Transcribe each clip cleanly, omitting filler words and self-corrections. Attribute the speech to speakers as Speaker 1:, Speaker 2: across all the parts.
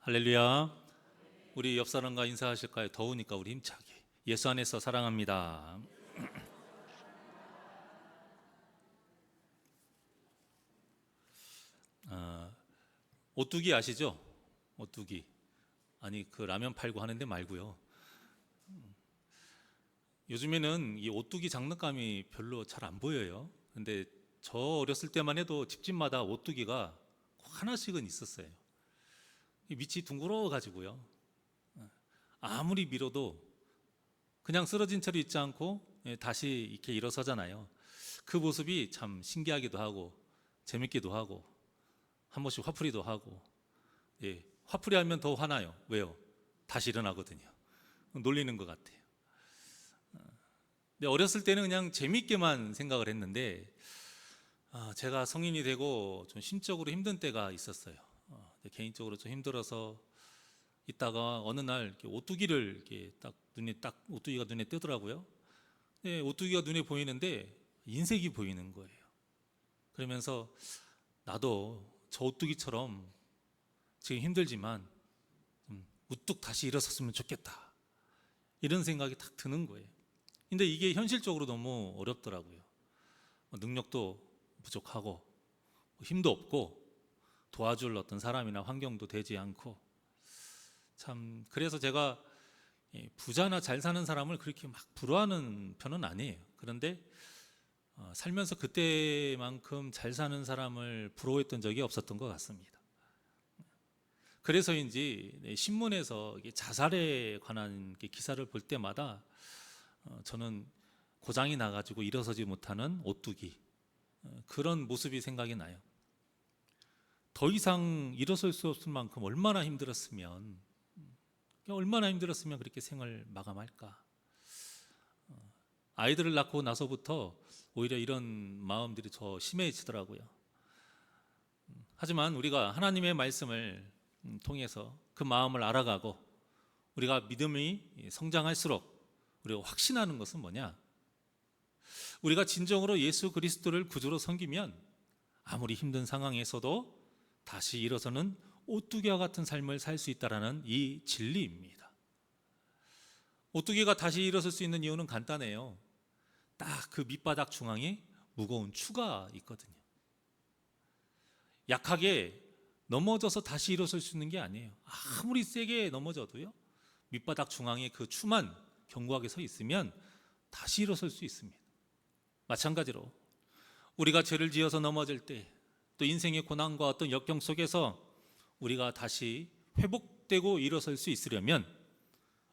Speaker 1: 할렐루야. 우리 옆 사람과 인사하실까요? 더우니까 우리 힘차게. 예수 안에서 사랑합니다. 오뚜기 아시죠? 오뚜기. 아니 그 라면 팔고 하는데 말고요. 요즘에는 이 오뚜기 장난감이 별로 잘 안 보여요. 근데 저 어렸을 때만 해도 집집마다 오뚜기가 하나씩은 있었어요. 이 밑이 둥그러 가지고요. 아무리 밀어도 그냥 쓰러진 채로 있지 않고 다시 이렇게 일어서잖아요. 그 모습이 참 신기하기도 하고 재밌기도 하고 한 번씩 화풀이도 하고. 화풀이 하면 더 화나요. 왜요? 다시 일어나거든요. 놀리는 것 같아요. 근데 어렸을 때는 그냥 재밌게만 생각을 했는데 제가 성인이 되고 좀 심적으로 힘든 때가 있었어요. 개인적으로 좀 힘들어서 있다가 어느 날 이렇게 오뚜기를 이렇게 딱 오뚜기가 눈에 뜨더라고요. 오뚜기가 눈에 보이는데 인색이 보이는 거예요. 그러면서 나도 저 오뚜기처럼 지금 힘들지만 우뚝 다시 일어섰으면 좋겠다, 이런 생각이 딱 드는 거예요. 근데 이게 현실적으로 너무 어렵더라고요. 능력도 부족하고 힘도 없고 도와줄 어떤 사람이나 환경도 되지 않고, 참 그래서 제가 부자나 잘 사는 사람을 그렇게 막 부러워하는 편은 아니에요. 그런데 살면서 그때만큼 잘 사는 사람을 부러워했던 적이 없었던 것 같습니다. 그래서인지 신문에서 자살에 관한 기사를 볼 때마다 저는 고장이 나가지고 일어서지 못하는 오뚜기, 그런 모습이 생각이 나요. 더 이상 일어설 수 없을 만큼 얼마나 힘들었으면 그렇게 생을 마감할까. 아이들을 낳고 나서부터 오히려 이런 마음들이 더 심해지더라고요. 하지만 우리가 하나님의 말씀을 통해서 그 마음을 알아가고 우리가 믿음이 성장할수록 우리가 확신하는 것은 뭐냐? 우리가 진정으로 예수 그리스도를 구주로 섬기면 아무리 힘든 상황에서도 다시 일어서는 오뚜기와 같은 삶을 살 수 있다는 이 진리입니다. 오뚜기가 다시 일어설 수 있는 이유는 간단해요. 딱 그 밑바닥 중앙에 무거운 추가 있거든요. 약하게 넘어져서 다시 일어설 수 있는 게 아니에요. 아무리 세게 넘어져도요, 밑바닥 중앙에 그 추만 견고하게 서 있으면 다시 일어설 수 있습니다. 마찬가지로 우리가 죄를 지어서 넘어질 때, 또 인생의 고난과 어떤 역경 속에서 우리가 다시 회복되고 일어설 수 있으려면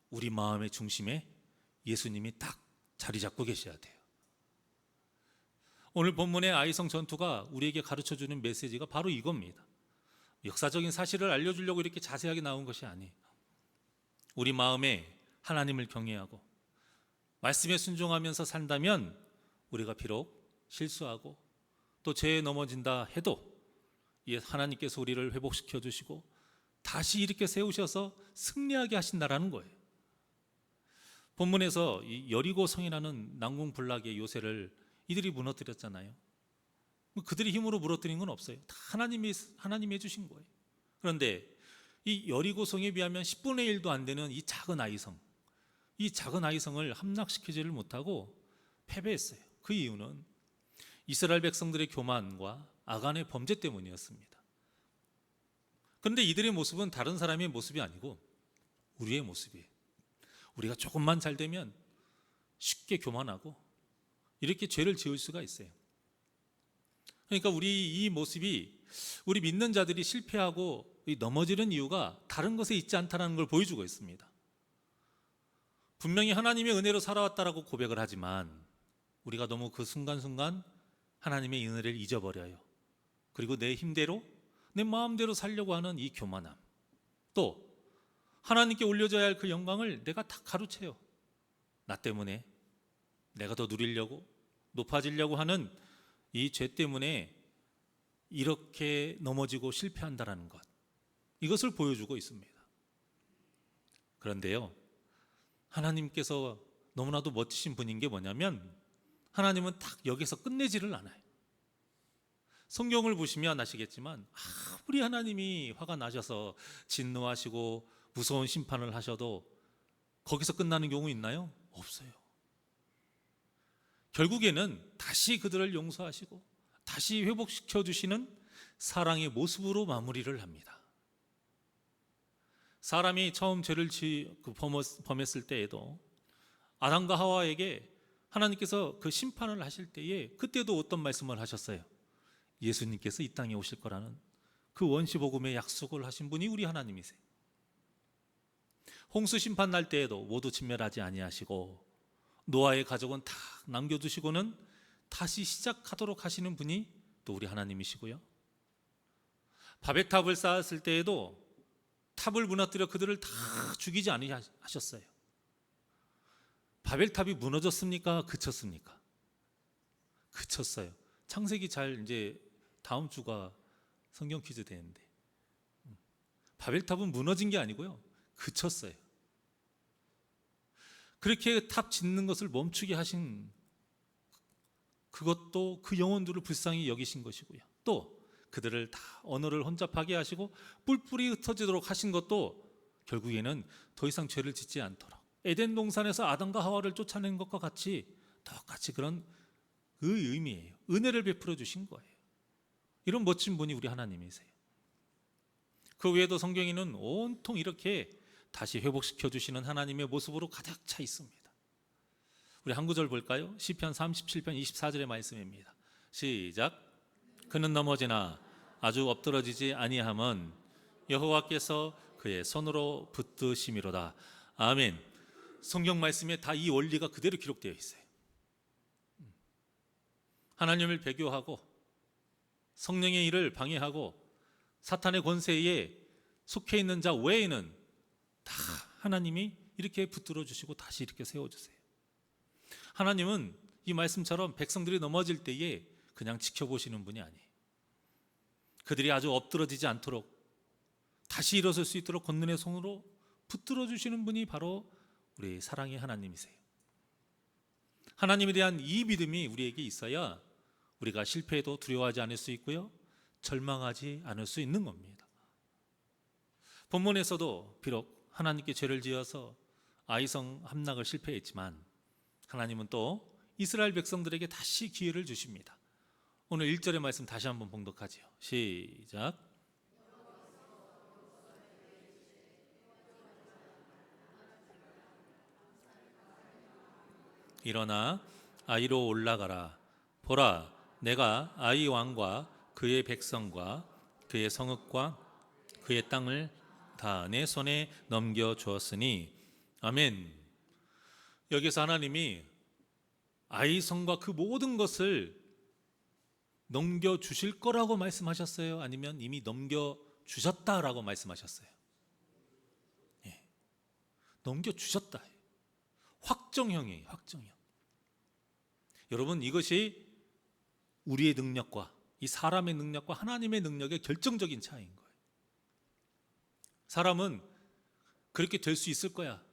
Speaker 1: 우리 마음의 중심에 예수님이 딱 자리 잡고 계셔야 돼요. 오늘 본문의 아이성 전투가 우리에게 가르쳐주는 메시지가 바로 이겁니다. 역사적인 사실을 알려주려고 이렇게 자세하게 나온 것이 아니에요. 우리 마음에 하나님을 경외하고 말씀에 순종하면서 산다면 우리가 비록 실수하고 또 죄에 넘어진다 해도 하나님께서 우리를 회복시켜 주시고 다시 이렇게 세우셔서 승리하게 하신다라는 거예요. 본문에서 이 여리고 성이라는 난공불락의 요새를 이들이 무너뜨렸잖아요. 그들이 힘으로 무너뜨린 건 없어요. 다 하나님이 해주신 거예요. 그런데 이 여리고 성에 비하면 10분의 1도 안 되는 이 작은 아이성을 함락시키지를 못하고 패배했어요. 그 이유는 이스라엘 백성들의 교만과 아간의 범죄 때문이었습니다. 그런데 이들의 모습은 다른 사람의 모습이 아니고 우리의 모습이에요. 우리가 조금만 잘 되면 쉽게 교만하고 이렇게 죄를 지을 수가 있어요. 그러니까 우리 이 모습이 우리 믿는 자들이 실패하고 넘어지는 이유가 다른 것에 있지 않다는 걸 보여주고 있습니다. 분명히 하나님의 은혜로 살아왔다라고 고백을 하지만 우리가 너무 그 순간순간 하나님의 은혜를 잊어버려요. 그리고 내 힘대로 내 마음대로 살려고 하는 이 교만함, 또 하나님께 올려져야 할 그 영광을 내가 다 가로채요. 나 때문에 내가 더 누리려고 높아지려고 하는 이 죄 때문에 이렇게 넘어지고 실패한다는 것, 이것을 보여주고 있습니다. 그런데요, 하나님께서 너무나도 멋지신 분인 게 뭐냐면 하나님은 딱 여기서 끝내지를 않아요. 성경을 보시면 아시겠지만 아무리 하나님이 화가 나셔서 진노하시고 무서운 심판을 하셔도 거기서 끝나는 경우 있나요? 없어요. 결국에는 다시 그들을 용서하시고 다시 회복시켜 주시는 사랑의 모습으로 마무리를 합니다. 사람이 처음 죄를 범했을 때에도 아담과 하와에게 하나님께서 그 심판을 하실 때에 그때도 어떤 말씀을 하셨어요? 예수님께서 이 땅에 오실 거라는 그 원시복음의 약속을 하신 분이 우리 하나님이세요. 홍수 심판 날 때에도 모두 진멸하지 아니하시고 노아의 가족은 다 남겨두시고는 다시 시작하도록 하시는 분이 또 우리 하나님이시고요. 바벨탑을 쌓았을 때에도 탑을 무너뜨려 그들을 다 죽이지 아니하셨어요. 바벨탑이 무너졌습니까? 그쳤습니까? 그쳤어요. 창세기 잘 이제 다음 주가 성경 퀴즈 되는데 바벨탑은 무너진 게 아니고요. 그쳤어요. 그렇게 탑 짓는 것을 멈추게 하신 그것도 그 영혼들을 불쌍히 여기신 것이고요. 또 그들을 다 언어를 혼잡하게 하시고 뿔뿔이 흩어지도록 하신 것도 결국에는 더 이상 죄를 짓지 않도록 에덴 동산에서 아담과 하와를 쫓아낸 것과 같이 똑같이 그런 그 의미예요. 은혜를 베풀어 주신 거예요. 이런 멋진 분이 우리 하나님이세요. 그 외에도 성경에는 온통 이렇게 다시 회복시켜 주시는 하나님의 모습으로 가득 차 있습니다. 우리 한 구절 볼까요? 시편 37편 24절의 말씀입니다. 시작. 그는 넘어지나 아주 엎드러지지 아니함은 여호와께서 그의 손으로 붙드심이로다. 아멘. 성경 말씀에 다 이 원리가 그대로 기록되어 있어요. 하나님을 배교하고 성령의 일을 방해하고 사탄의 권세에 속해 있는 자 외에는 다 하나님이 이렇게 붙들어 주시고 다시 이렇게 세워주세요. 하나님은 이 말씀처럼 백성들이 넘어질 때에 그냥 지켜보시는 분이 아니에요. 그들이 아주 엎드러지지 않도록 다시 일어설 수 있도록 권능의 손으로 붙들어 주시는 분이 바로 우리 사랑의 하나님이세요. 하나님에 대한 이 믿음이 우리에게 있어야 우리가 실패해도 두려워하지 않을 수 있고요, 절망하지 않을 수 있는 겁니다. 본문에서도 비록 하나님께 죄를 지어서 아이성 함락을 실패했지만 하나님은 또 이스라엘 백성들에게 다시 기회를 주십니다. 오늘 1절의 말씀 다시 한번 봉독하지요. 시작. 일어나 아이로 올라가라. 보라, 내가 아이 왕과 그의 백성과 그의 성읍과 그의 땅을 다 내 손에 넘겨 주었으니. 아멘. 여기서 하나님이 아이 성과 그 모든 것을 넘겨 주실 거라고 말씀하셨어요? 아니면 이미 넘겨 주셨다라고 말씀하셨어요? 예. 넘겨 주셨다. 확정형이에요. 확정형. 여러분, 이것이 우리의 능력과 이 사람의 능력과 하나님의 능력의 결정적인 차이인 거예요. 사람은 그렇게 될 수 있을 거야,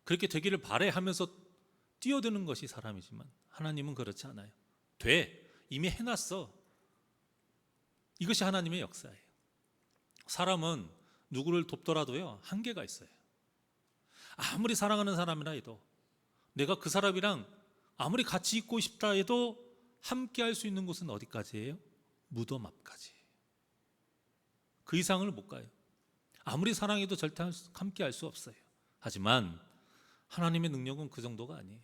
Speaker 1: 그렇게 되기를 바래 하면서 뛰어드는 것이 사람이지만 하나님은 그렇지 않아요. 돼. 이미 해놨어. 이것이 하나님의 역사예요. 사람은 누구를 돕더라도요, 한계가 있어요. 아무리 사랑하는 사람이라 해도, 내가 그 사람이랑 아무리 같이 있고 싶다 해도 함께 할 수 있는 곳은 어디까지예요? 무덤 앞까지. 그 이상을 못 가요. 아무리 사랑해도 절대 함께 할 수 없어요. 하지만 하나님의 능력은 그 정도가 아니에요.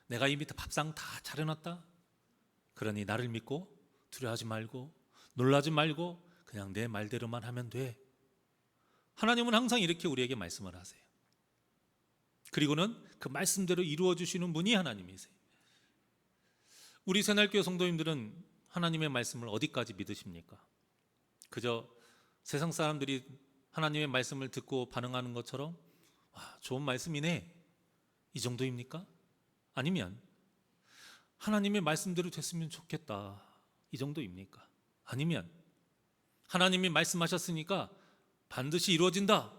Speaker 1: 내가 이미 밥상 다 차려놨다, 그러니 나를 믿고 두려워하지 말고 놀라지 말고 그냥 내 말대로만 하면 돼. 하나님은 항상 이렇게 우리에게 말씀을 하세요. 그리고는 그 말씀대로 이루어 주시는 분이 하나님이세요. 우리 새날교회 성도님들은 하나님의 말씀을 어디까지 믿으십니까? 그저 세상 사람들이 하나님의 말씀을 듣고 반응하는 것처럼 와, 좋은 말씀이네, 이 정도입니까? 아니면 하나님의 말씀대로 됐으면 좋겠다, 이 정도입니까? 아니면 하나님이 말씀하셨으니까 반드시 이루어진다,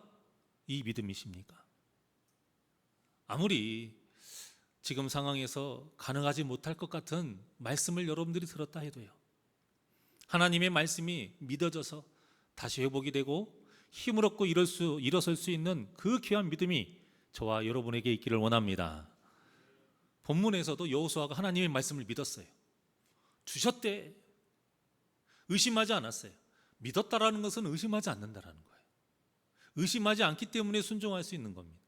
Speaker 1: 이 믿음이십니까? 아무리 지금 상황에서 가능하지 못할 것 같은 말씀을 여러분들이 들었다 해도요, 하나님의 말씀이 믿어져서 다시 회복이 되고 힘을 얻고 일어설 수 있는 그 귀한 믿음이 저와 여러분에게 있기를 원합니다. 본문에서도 여호수아가 하나님의 말씀을 믿었어요. 주셨대. 의심하지 않았어요. 믿었다라는 것은 의심하지 않는다라는 거예요. 의심하지 않기 때문에 순종할 수 있는 겁니다.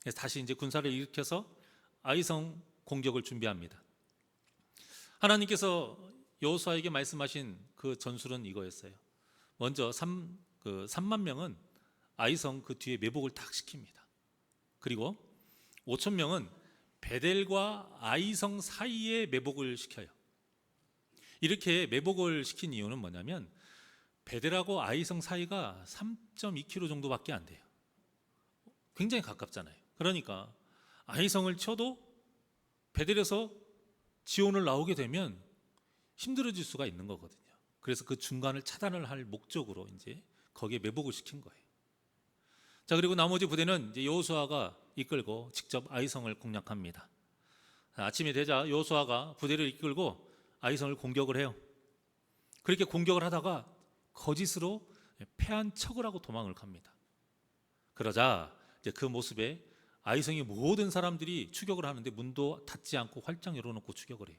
Speaker 1: 그래서 다시 이제 군사를 일으켜서 아이성 공격을 준비합니다. 하나님께서 여호수아에게 말씀하신 그 전술은 이거였어요. 먼저 3만 명은 아이성 그 뒤에 매복을 탁 시킵니다. 그리고 5천 명은 베델과 아이성 사이에 매복을 시켜요. 이렇게 매복을 시킨 이유는 뭐냐면 베델하고 아이성 사이가 3.2km 정도밖에 안 돼요. 굉장히 가깝잖아요. 그러니까 아이성을 쳐도 베델에서 지원을 나오게 되면 힘들어질 수가 있는 거거든요. 그래서 그 중간을 차단을 할 목적으로 이제 거기에 매복을 시킨 거예요. 자, 그리고 나머지 부대는 이제 여호수아가 이끌고 직접 아이성을 공략합니다. 아침이 되자 여호수아가 부대를 이끌고 아이성을 공격을 해요. 그렇게 공격을 하다가 거짓으로 패한 척을 하고 도망을 갑니다. 그러자 이제 그 모습에 아이성의 모든 사람들이 추격을 하는데 문도 닫지 않고 활짝 열어놓고 추격을 해요.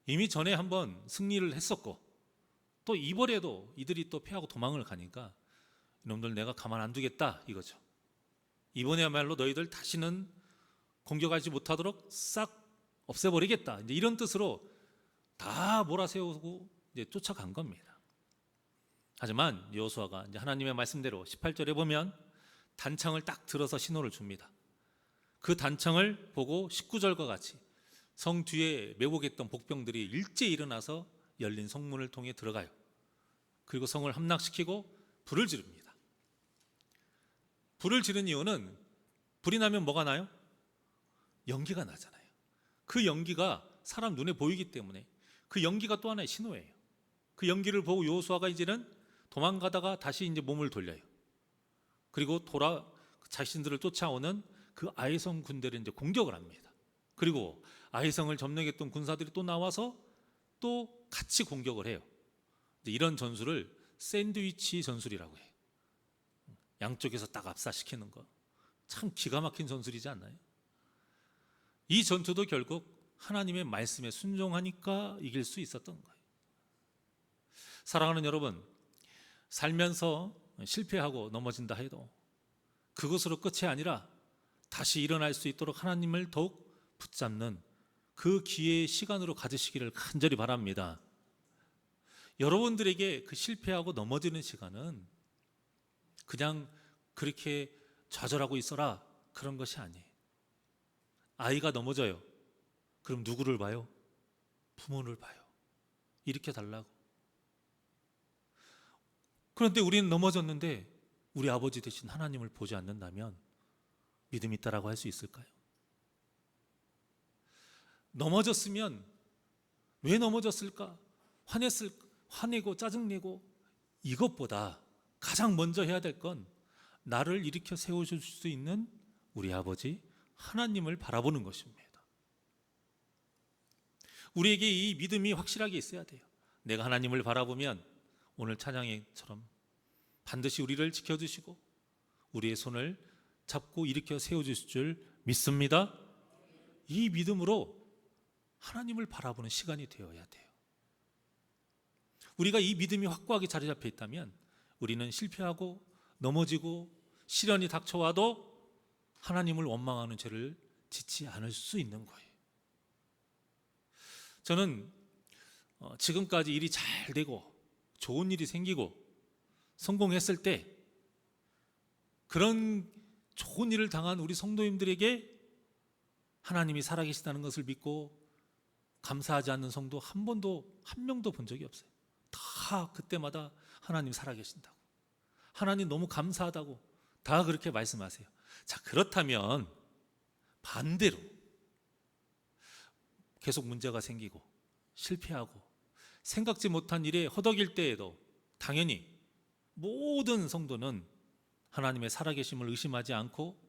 Speaker 1: 이미 전에 한번 승리를 했었고 또 이번에도 이들이 또 패하고 도망을 가니까 이놈들 내가 가만 안 두겠다 이거죠. 이번에야말로 너희들 다시는 공격하지 못하도록 싹 없애버리겠다. 이제 이런 뜻으로 다 몰아세우고 이제 쫓아간 겁니다. 하지만 여호수아가 이제 하나님의 말씀대로 18절에 보면 단창을 딱 들어서 신호를 줍니다. 그 단창을 보고 19절과 같이 성 뒤에 매복했던 복병들이 일제히 일어나서 열린 성문을 통해 들어가요. 그리고 성을 함락시키고 불을 지릅니다. 불을 지른 이유는 불이 나면 뭐가 나요? 연기가 나잖아요. 그 연기가 사람 눈에 보이기 때문에 그 연기가 또 하나의 신호예요. 그 연기를 보고 여호수아가 이제는 도망가다가 다시 이제 몸을 돌려요. 그리고 자신들을 쫓아오는 그 아이성 군대를 이제 공격을 합니다. 그리고 아이성을 점령했던 군사들이 또 나와서 또 같이 공격을 해요. 이런 전술을 샌드위치 전술이라고 해요. 양쪽에서 딱 압사시키는 거. 참 기가 막힌 전술이지 않나요? 이 전투도 결국 하나님의 말씀에 순종하니까 이길 수 있었던 거예요. 사랑하는 여러분, 살면서 실패하고 넘어진다 해도 그것으로 끝이 아니라 다시 일어날 수 있도록 하나님을 더욱 붙잡는 그 기회의 시간으로 가지시기를 간절히 바랍니다. 여러분들에게 그 실패하고 넘어지는 시간은 그냥 그렇게 좌절하고 있어라 그런 것이 아니에요. 아이가 넘어져요. 그럼 누구를 봐요? 부모를 봐요. 일으켜 달라고. 그런데 우리는 넘어졌는데 우리 아버지 되신 하나님을 보지 않는다면 믿음이 있다라고 할 수 있을까요? 넘어졌으면 왜 넘어졌을까? 화내고 짜증내고 이것보다 가장 먼저 해야 될 건 나를 일으켜 세워줄 수 있는 우리 아버지 하나님을 바라보는 것입니다. 우리에게 이 믿음이 확실하게 있어야 돼요. 내가 하나님을 바라보면 오늘 찬양처럼 반드시 우리를 지켜주시고 우리의 손을 잡고 일으켜 세워주실 줄 믿습니다. 이 믿음으로 하나님을 바라보는 시간이 되어야 돼요. 우리가 이 믿음이 확고하게 자리 잡혀 있다면 우리는 실패하고 넘어지고 시련이 닥쳐와도 하나님을 원망하는 죄를 짓지 않을 수 있는 거예요. 저는 지금까지 일이 잘 되고 좋은 일이 생기고 성공했을 때 그런 좋은 일을 당한 우리 성도님들에게 하나님이 살아계시다는 것을 믿고 감사하지 않는 성도 한 명도 본 적이 없어요. 다 그때마다 하나님 살아계신다고, 하나님 너무 감사하다고 다 그렇게 말씀하세요. 자, 그렇다면 반대로 계속 문제가 생기고 실패하고 생각지 못한 일에 허덕일 때에도 당연히 모든 성도는 하나님의 살아계심을 의심하지 않고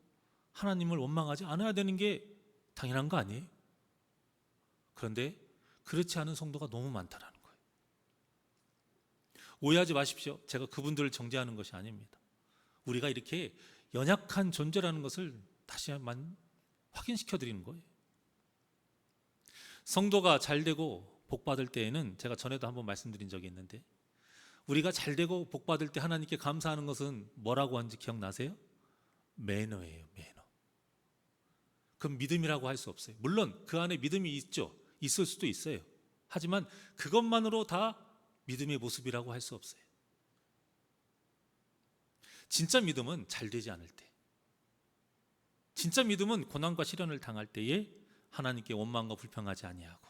Speaker 1: 하나님을 원망하지 않아야 되는 게 당연한 거 아니에요? 그런데 그렇지 않은 성도가 너무 많다라는 거예요. 오해하지 마십시오. 제가 그분들을 정죄하는 것이 아닙니다. 우리가 이렇게 연약한 존재라는 것을 다시 한번 확인시켜 드리는 거예요. 성도가 잘 되고 복 받을 때에는 제가 전에도 한번 말씀드린 적이 있는데, 우리가 잘 되고 복 받을 때 하나님께 감사하는 것은 뭐라고 하는지 기억나세요? 매너예요, 매너. 그건 믿음이라고 할 수 없어요. 물론 그 안에 믿음이 있죠. 있을 수도 있어요. 하지만 그것만으로 다 믿음의 모습이라고 할 수 없어요. 진짜 믿음은 잘 되지 않을 때, 진짜 믿음은 고난과 시련을 당할 때에 하나님께 원망과 불평하지 아니하고,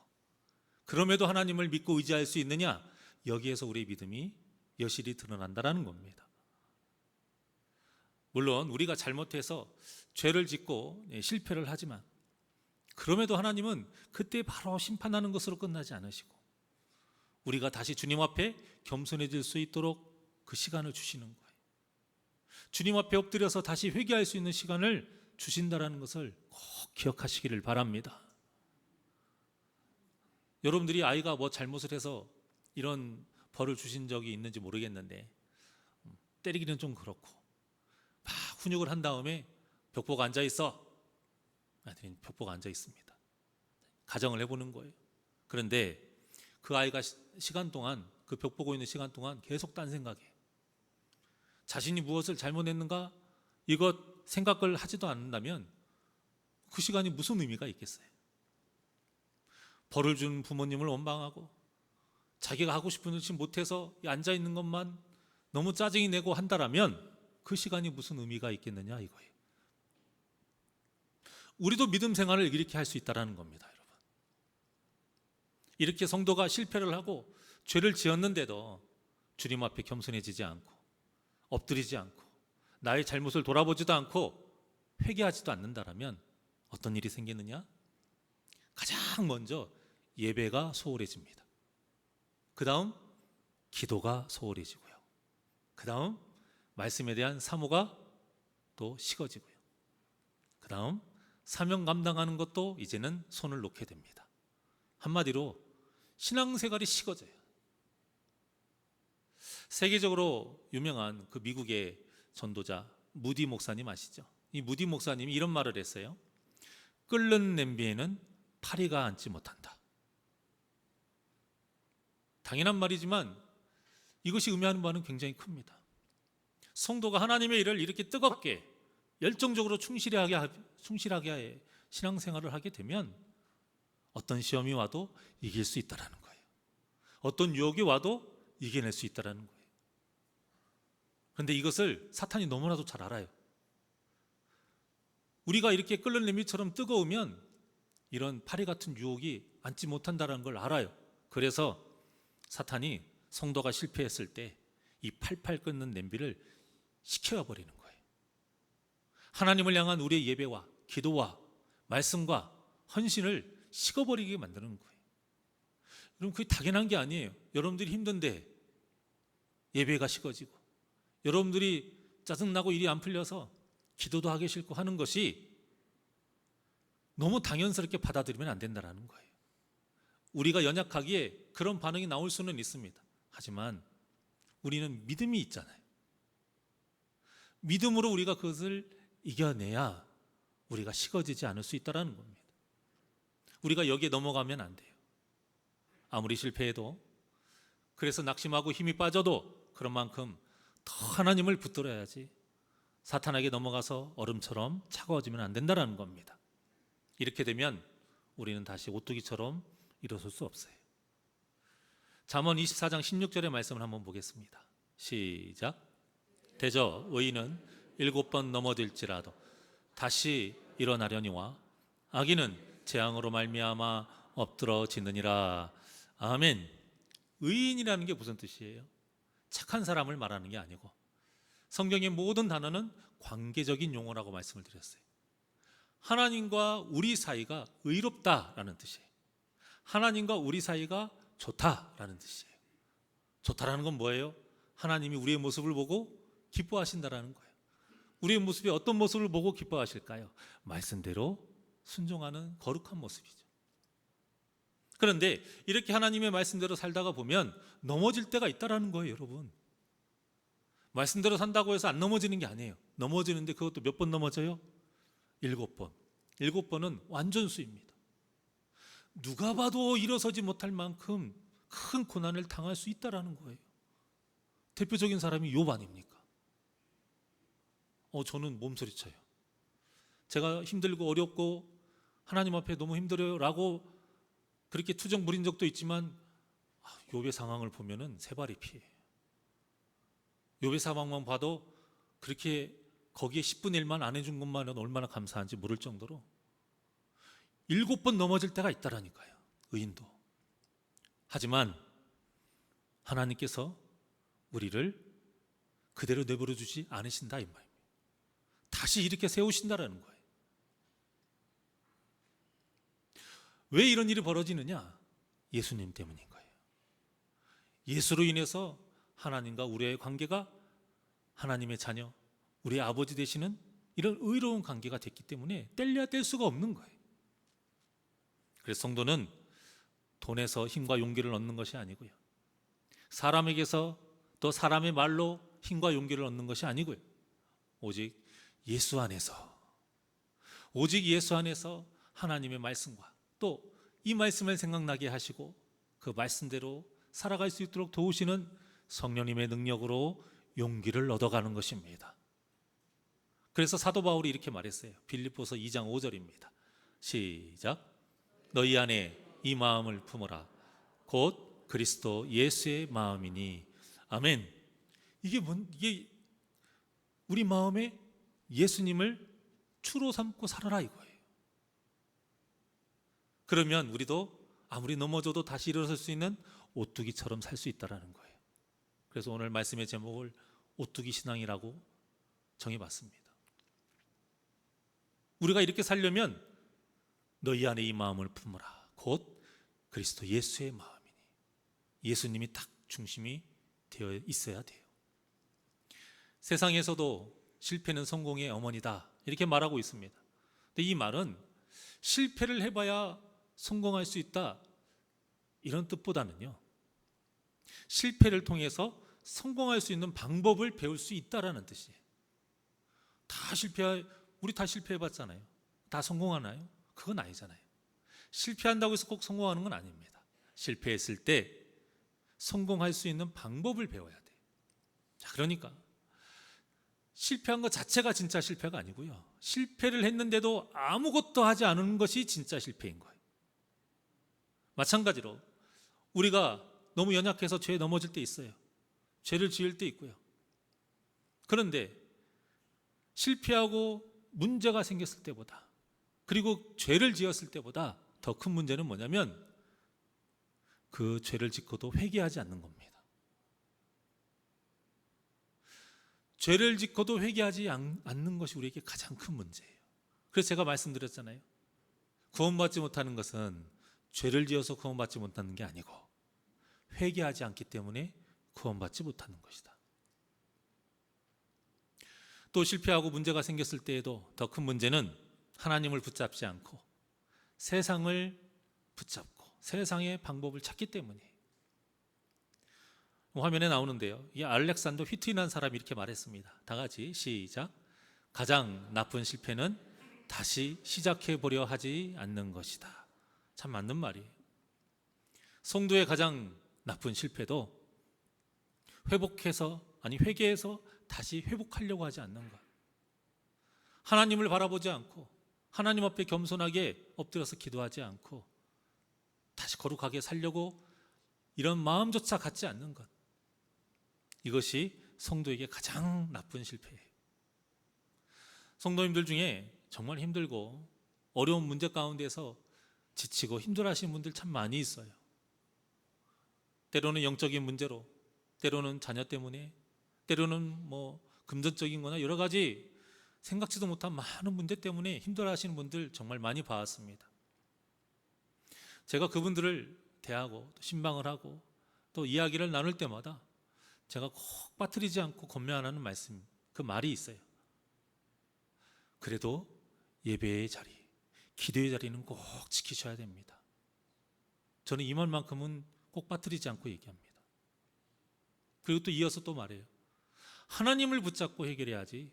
Speaker 1: 그럼에도 하나님을 믿고 의지할 수 있느냐, 여기에서 우리의 믿음이 여실히 드러난다라는 겁니다. 물론 우리가 잘못해서 죄를 짓고 실패를 하지만, 그럼에도 하나님은 그때 바로 심판하는 것으로 끝나지 않으시고 우리가 다시 주님 앞에 겸손해질 수 있도록 그 시간을 주시는 거예요. 주님 앞에 엎드려서 다시 회개할 수 있는 시간을 주신다라는 것을 꼭 기억하시기를 바랍니다. 여러분들이 아이가 뭐 잘못을 해서 이런 벌을 주신 적이 있는지 모르겠는데, 때리기는 좀 그렇고 막 훈육을 한 다음에 벽 보고 앉아 있어. 아들이 벽 보고 앉아 있습니다. 가정을 해보는 거예요. 그런데 그 아이가 시간 동안, 그 벽 보고 있는 시간 동안 계속 딴 생각해. 자신이 무엇을 잘못했는가 이것 생각을 하지도 않는다면 그 시간이 무슨 의미가 있겠어요? 벌을 준 부모님을 원망하고 자기가 하고 싶은 일을 못해서 앉아 있는 것만 너무 짜증이 내고 한다라면 그 시간이 무슨 의미가 있겠느냐 이거예요. 우리도 믿음 생활을 이렇게 할 수 있다는 겁니다, 여러분. 이렇게 성도가 실패를 하고 죄를 지었는데도 주님 앞에 겸손해지지 않고 엎드리지 않고 나의 잘못을 돌아보지도 않고 회개하지도 않는다라면 어떤 일이 생기느냐? 가장 먼저 예배가 소홀해집니다. 그 다음 기도가 소홀해지고요. 그 다음 말씀에 대한 사모가 또 식어지고요. 그 다음 사명 감당하는 것도 이제는 손을 놓게 됩니다. 한마디로 신앙생활이 식어져요. 세계적으로 유명한 그 미국의 전도자 무디 목사님 아시죠? 이 무디 목사님이 이런 말을 했어요. 끓는 냄비에는 파리가 앉지 못한다. 당연한 말이지만 이것이 의미하는 바는 굉장히 큽니다. 성도가 하나님의 일을 이렇게 뜨겁게 열정적으로 충실하게 신앙생활을 하게 되면 어떤 시험이 와도 이길 수 있다는 거예요. 어떤 유혹이 와도 이겨낼 수 있다는 거예요. 그런데 이것을 사탄이 너무나도 잘 알아요. 우리가 이렇게 끓는 냄비처럼 뜨거우면 이런 파리 같은 유혹이 앉지 못한다는 걸 알아요. 그래서 사탄이 성도가 실패했을 때 이 팔팔 끓는 냄비를 식혀버리는 거예요. 하나님을 향한 우리의 예배와 기도와 말씀과 헌신을 식어버리게 만드는 거예요. 여러분, 그게 당연한 게 아니에요. 여러분들이 힘든데 예배가 식어지고, 여러분들이 짜증나고 일이 안 풀려서 기도도 하기 싫고 하는 것이 너무 당연스럽게 받아들이면 안 된다는 거예요. 우리가 연약하기에 그런 반응이 나올 수는 있습니다. 하지만 우리는 믿음이 있잖아요. 믿음으로 우리가 그것을 이겨내야 우리가 식어지지 않을 수 있다는 겁니다. 우리가 여기에 넘어가면 안 돼요. 아무리 실패해도, 그래서 낙심하고 힘이 빠져도 그런 만큼 더 하나님을 붙들어야지 사탄에게 넘어가서 얼음처럼 차가워지면 안 된다는 겁니다. 이렇게 되면 우리는 다시 오뚜기처럼 일어설 수 없어요. 잠언 24장 16절의 말씀을 한번 보겠습니다. 시작. 대저 의인은 7번 넘어질지라도 다시 일어나려니와 악인은 재앙으로 말미암아 엎드러지느니라. 아멘. 의인이라는 게 무슨 뜻이에요? 착한 사람을 말하는 게 아니고, 성경의 모든 단어는 관계적인 용어라고 말씀을 드렸어요. 하나님과 우리 사이가 의롭다라는 뜻이에요. 하나님과 우리 사이가 좋다라는 뜻이에요. 좋다라는 건 뭐예요? 하나님이 우리의 모습을 보고 기뻐하신다라는 거예요. 우리의 모습이 어떤 모습을 보고 기뻐하실까요? 말씀대로 순종하는 거룩한 모습이죠. 그런데 이렇게 하나님의 말씀대로 살다가 보면 넘어질 때가 있다라는 거예요, 여러분. 말씀대로 산다고 해서 안 넘어지는 게 아니에요. 넘어지는데 그것도 몇 번 넘어져요? 7번. 7번은 완전수입니다. 누가 봐도 일어서지 못할 만큼 큰 고난을 당할 수 있다라는 거예요. 대표적인 사람이 욥 아닙니까? 저는 몸서리쳐요. 제가 힘들고 어렵고 하나님 앞에 너무 힘들어요 라고 그렇게 투정 부린 적도 있지만 욥의 상황을 보면은 세 발이 피해요. 욥의 상황만 봐도 그렇게 거기에 10분의 1만 안 해준 것만 해도 얼마나 감사한지 모를 정도로 7번 넘어질 때가 있다라니까요, 의인도. 하지만 하나님께서 우리를 그대로 내버려 두지 않으신다 이 말입니다. 다시 이렇게 세우신다라는 거예요. 왜 이런 일이 벌어지느냐? 예수님 때문인 거예요. 예수로 인해서 하나님과 우리의 관계가 하나님의 자녀, 우리의 아버지 되시는 이런 의로운 관계가 됐기 때문에 뗄래야 뗄 수가 없는 거예요. 그래서 성도는 돈에서 힘과 용기를 얻는 것이 아니고요, 사람에게서 또 사람의 말로 힘과 용기를 얻는 것이 아니고요, 오직 예수 안에서, 오직 예수 안에서 하나님의 말씀과 또 이 말씀을 생각나게 하시고 그 말씀대로 살아갈 수 있도록 도우시는 성령님의 능력으로 용기를 얻어가는 것입니다. 그래서 사도 바울이 이렇게 말했어요. 빌립보서 2장 5절입니다. 시작. 너희 안에 이 마음을 품어라. 곧 그리스도 예수의 마음이니. 아멘. 이게 우리 마음에 예수님을 주로 삼고 살아라 이거예요. 그러면 우리도 아무리 넘어져도 다시 일어설 수 있는 오뚜기처럼 살 수 있다는 거예요. 그래서 오늘 말씀의 제목을 오뚜기 신앙이라고 정해봤습니다. 우리가 이렇게 살려면 너희 안에 이 마음을 품어라. 곧 그리스도 예수의 마음이니. 예수님이 딱 중심이 되어 있어야 돼요. 세상에서도 실패는 성공의 어머니다 이렇게 말하고 있습니다. 근데 이 말은 실패를 해봐야 성공할 수 있다 이런 뜻보다는요, 실패를 통해서 성공할 수 있는 방법을 배울 수 있다라는 뜻이에요. 우리 다 실패해봤잖아요. 다 성공하나요? 그건 아니잖아요. 실패한다고 해서 꼭 성공하는 건 아닙니다. 실패했을 때 성공할 수 있는 방법을 배워야 돼요. 자, 그러니까 실패한 것 자체가 진짜 실패가 아니고요, 실패를 했는데도 아무것도 하지 않은 것이 진짜 실패인 거예요. 마찬가지로 우리가 너무 연약해서 죄에 넘어질 때 있어요. 죄를 지을 때 있고요. 그런데 실패하고 문제가 생겼을 때보다, 그리고 죄를 지었을 때보다 더 큰 문제는 뭐냐면 그 죄를 짓고도 회개하지 않는 겁니다. 죄를 짓고도 회개하지 않는 것이 우리에게 가장 큰 문제예요. 그래서 제가 말씀드렸잖아요. 구원받지 못하는 것은 죄를 지어서 구원받지 못하는 게 아니고 회개하지 않기 때문에 구원받지 못하는 것이다. 또 실패하고 문제가 생겼을 때에도 더 큰 문제는 하나님을 붙잡지 않고 세상을 붙잡고 세상의 방법을 찾기 때문이에요. 화면에 나오는데요, 이 알렉산더 휘트인한 사람이 이렇게 말했습니다. 다 같이 시작. 가장 나쁜 실패는 다시 시작해 보려 하지 않는 것이다. 참 맞는 말이에요. 성도의 가장 나쁜 실패도 회개해서 다시 회복하려고 하지 않는 것. 하나님을 바라보지 않고 하나님 앞에 겸손하게 엎드려서 기도하지 않고 다시 거룩하게 살려고 이런 마음조차 갖지 않는 것. 이것이 성도에게 가장 나쁜 실패예요. 성도님들 중에 정말 힘들고 어려운 문제 가운데서 지치고 힘들어하시는 분들 참 많이 있어요. 때로는 영적인 문제로, 때로는 자녀 때문에, 때로는 금전적인 거나 여러 가지 생각지도 못한 많은 문제 때문에 힘들어하시는 분들 정말 많이 봐왔습니다. 제가 그분들을 대하고 또 신방을 하고 또 이야기를 나눌 때마다 제가 꼭 빠뜨리지 않고 권면 안 하는 말씀, 그 말이 있어요. 그래도 예배의 자리, 기도의 자리는 꼭 지키셔야 됩니다. 저는 이 말만큼은 꼭 빠뜨리지 않고 얘기합니다. 그리고 또 이어서 또 말해요. 하나님을 붙잡고 해결해야지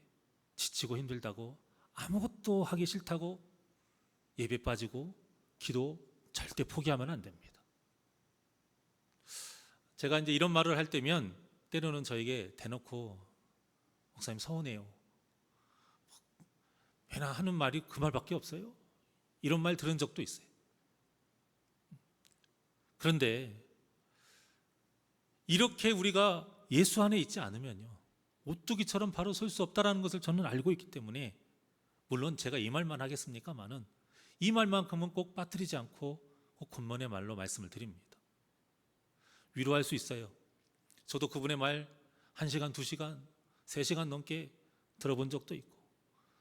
Speaker 1: 지치고 힘들다고 아무것도 하기 싫다고 예배 빠지고 기도 절대 포기하면 안 됩니다. 제가 이제 이런 말을 할 때면 때로는 저에게 대놓고 목사님 서운해요. 왜나 하는 말이 그 말밖에 없어요? 이런 말 들은 적도 있어요. 그런데 이렇게 우리가 예수 안에 있지 않으면요, 오뚜기처럼 바로 설 수 없다는 것을 저는 알고 있기 때문에, 물론 제가 이 말만 하겠습니까마는 이 말만큼은 꼭 빠뜨리지 않고 꼭 권면의 말로 말씀을 드립니다. 위로할 수 있어요. 저도 그분의 말 1시간, 2시간, 3시간 넘게 들어본 적도 있고,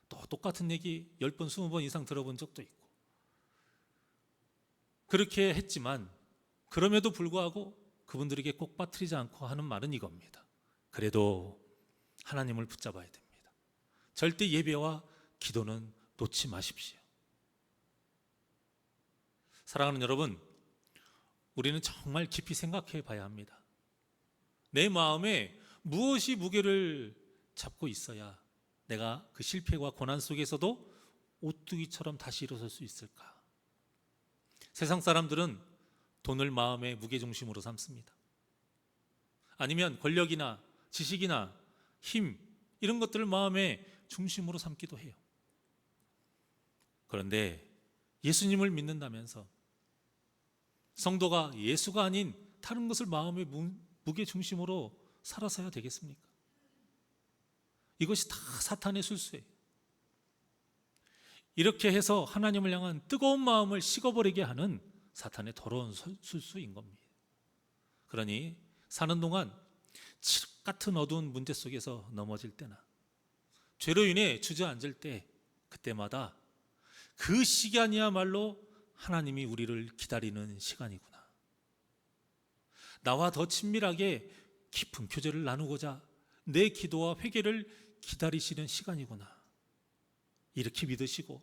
Speaker 1: 또 똑같은 얘기 10번, 20번 이상 들어본 적도 있고, 그렇게 했지만 그럼에도 불구하고 그분들에게 꼭 빠뜨리지 않고 하는 말은 이겁니다. 그래도 하나님을 붙잡아야 됩니다. 절대 예배와 기도는 놓지 마십시오. 사랑하는 여러분, 우리는 정말 깊이 생각해 봐야 합니다. 내 마음에 무엇이 무게를 잡고 있어야 내가 그 실패와 고난 속에서도 오뚜기처럼 다시 일어설 수 있을까? 세상 사람들은 돈을 마음의 무게중심으로 삼습니다. 아니면 권력이나 지식이나 힘, 이런 것들을 마음의 중심으로 삼기도 해요. 그런데 예수님을 믿는다면서 성도가 예수가 아닌 다른 것을 마음의 무게중심으로 살아서야 되겠습니까? 이것이 다 사탄의 술수예요. 이렇게 해서 하나님을 향한 뜨거운 마음을 식어버리게 하는 사탄의 더러운 술수인 겁니다. 그러니 사는 동안 칠흑 같은 어두운 문제 속에서 넘어질 때나 죄로 인해 주저앉을 때, 그때마다 그 시간이야말로 하나님이 우리를 기다리는 시간이구나. 나와 더 친밀하게 깊은 교제를 나누고자 내 기도와 회개를 기다리시는 시간이구나. 이렇게 믿으시고,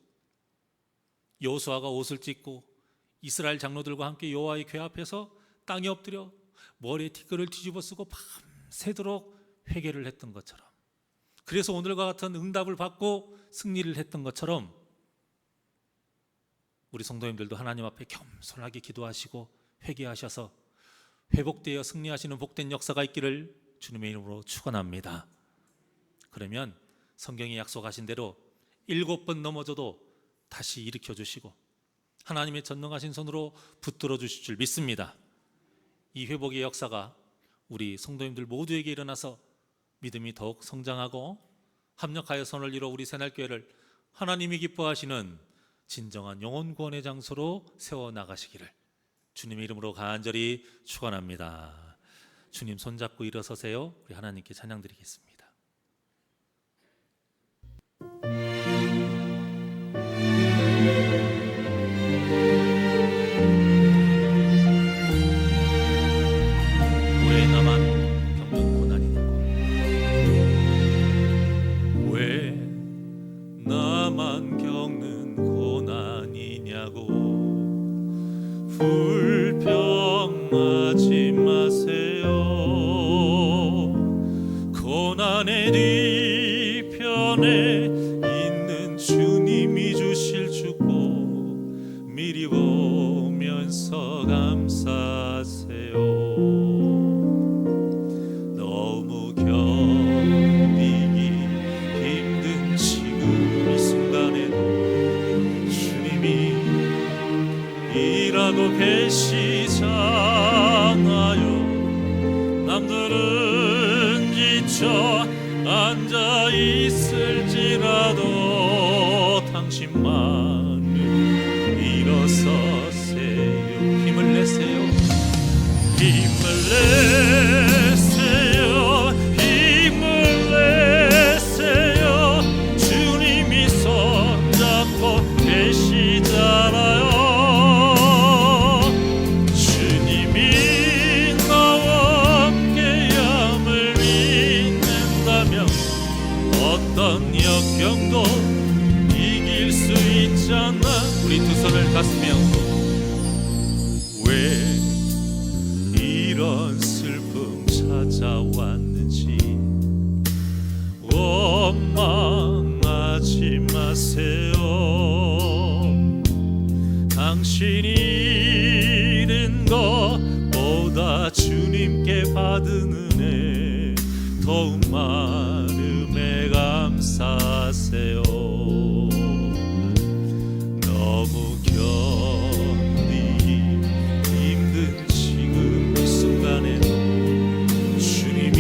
Speaker 1: 여호수아가 옷을 찢고 이스라엘 장로들과 함께 여호와의 궤 앞에서 땅에 엎드려 머리에 티끌을 뒤집어 쓰고 밤새도록 회개를 했던 것처럼, 그래서 오늘과 같은 응답을 받고 승리를 했던 것처럼 우리 성도님들도 하나님 앞에 겸손하게 기도하시고 회개하셔서 회복되어 승리하시는 복된 역사가 있기를 주님의 이름으로 축원합니다. 그러면 성경이 약속하신 대로 7번 넘어져도 다시 일으켜 주시고 하나님의 전능하신 손으로 붙들어 주실 줄 믿습니다. 이 회복의 역사가 우리 성도님들 모두에게 일어나서 믿음이 더욱 성장하고 합력하여 선을 이뤄 우리 새날교회를 하나님이 기뻐하시는 진정한 영혼 구원의 장소로 세워나가시기를 주님의 이름으로 간절히 축원합니다. 주님 손잡고 일어서세요. 우리 하나님께 찬양 드리겠습니다. 왜 나만 겪는 고난이냐고, 왜 나만 겪는 고난이냐고, 불평하지 마세요. 고난의 뒤편에 있는 주님이 주실 축복 미리 보면서 감사하세요. 너무 견디기 힘든 지금 이 순간에도 주님이 일하고 계시잖아요. 남들은 지쳐 앉아 있을지라도 당신만은 일어서세요. 힘을 내세요. 힘을 내세요. 힘을 내세요. 주님이 손잡고 계시잖아요. 주님이 나와 함께함을 믿는다면 어떤 역경도 이길 수 있잖아. 우리 두 손을 가슴에 얹고 왜 왜 이런 슬픔 찾아왔는지 원망하지 마세요. 당신이 잃은 것보다 주님께 받은 은혜 더욱 많음에 감사하세요. 너무 견디기 힘든 지금 이 순간에도 주님이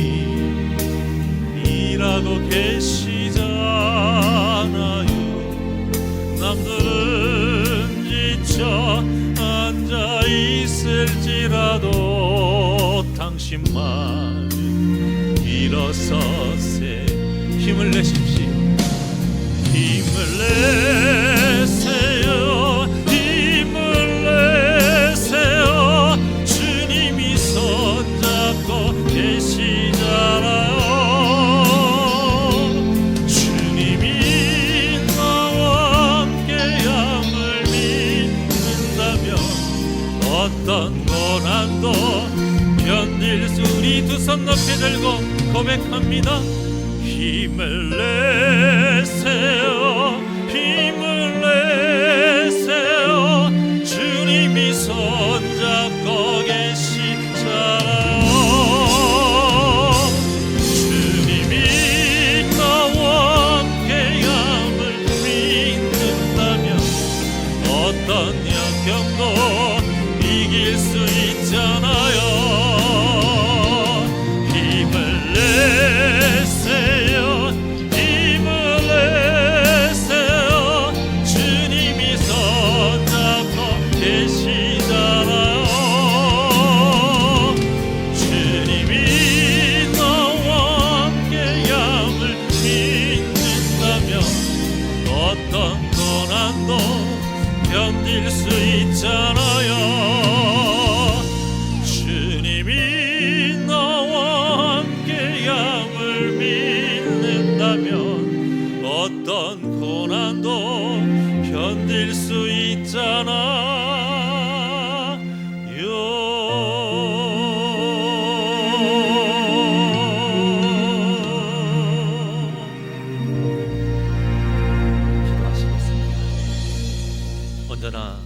Speaker 1: 일하고 계시잖아요. 남들은 지쳐 앉아 있을지라도 당신만은 일어서세 힘을 내십시오. 힘을 내세요. 힘을 내세요. 주님이 손잡고 계시잖아요. 주님이 나와 함께함을 믿는다면 어떤 고난도 견딜 수. 우리 두 손 높이 들고 고백합니다. 힘을 내세요. 힘을 내세요. 주님이 손잡고 계시잖아요. 주님이 나와 함께함을 믿는다면 어떤 역경도 이길 수 있잖아요. 힘을 내세요. 힘을 내세요. 주님이 손잡고 계시잖아요. 주님이 나와 함께함을 믿는다면 어떤 고난도 견딜 수 있잖아요. 주님이 나와 함께함을 믿는다면 어떤 고난도 견딜 수 있잖아요. 기도하시겠습니다. 언제나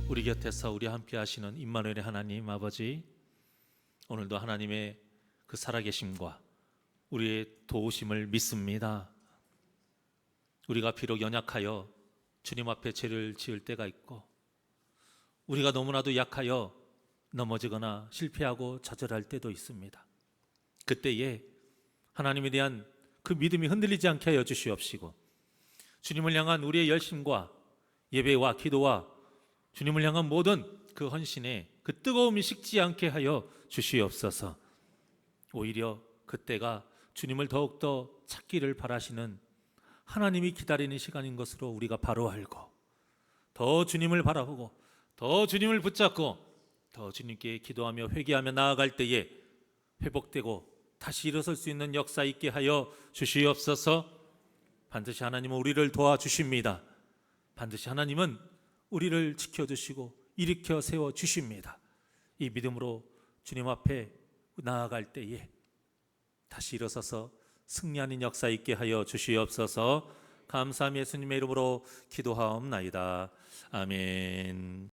Speaker 1: 우리 곁에서 우리 함께 하시는 임마누엘의 하나님 아버지, 오늘도 하나님의 그 살아계심과 우리의 도우심을 믿습니다. 우리가 비록 연약하여 주님 앞에 죄를 지을 때가 있고, 우리가 너무나도 약하여 넘어지거나 실패하고 좌절할 때도 있습니다. 그때에 하나님에 대한 그 믿음이 흔들리지 않게 하여 주시옵시고, 주님을 향한 우리의 열심과 예배와 기도와 주님을 향한 모든 그 헌신에 그 뜨거움이 식지 않게 하여 주시옵소서. 오히려 그때가 주님을 더욱더 찾기를 바라시는 하나님이 기다리는 시간인 것으로 우리가 바로 알고, 더 주님을 바라보고 더 주님을 붙잡고 더 주님께 기도하며 회개하며 나아갈 때에 회복되고 다시 일어설 수 있는 역사 있게 하여 주시옵소서. 반드시 하나님은 우리를 도와주십니다. 반드시 하나님은 우리를 지켜주시고 일으켜 세워주십니다. 이 믿음으로 주님 앞에 나아갈 때에 다시 일어서서 승리하는 역사 있게 하여 주시옵소서. 감사함 예수님의 이름으로 기도하옵나이다. 아멘.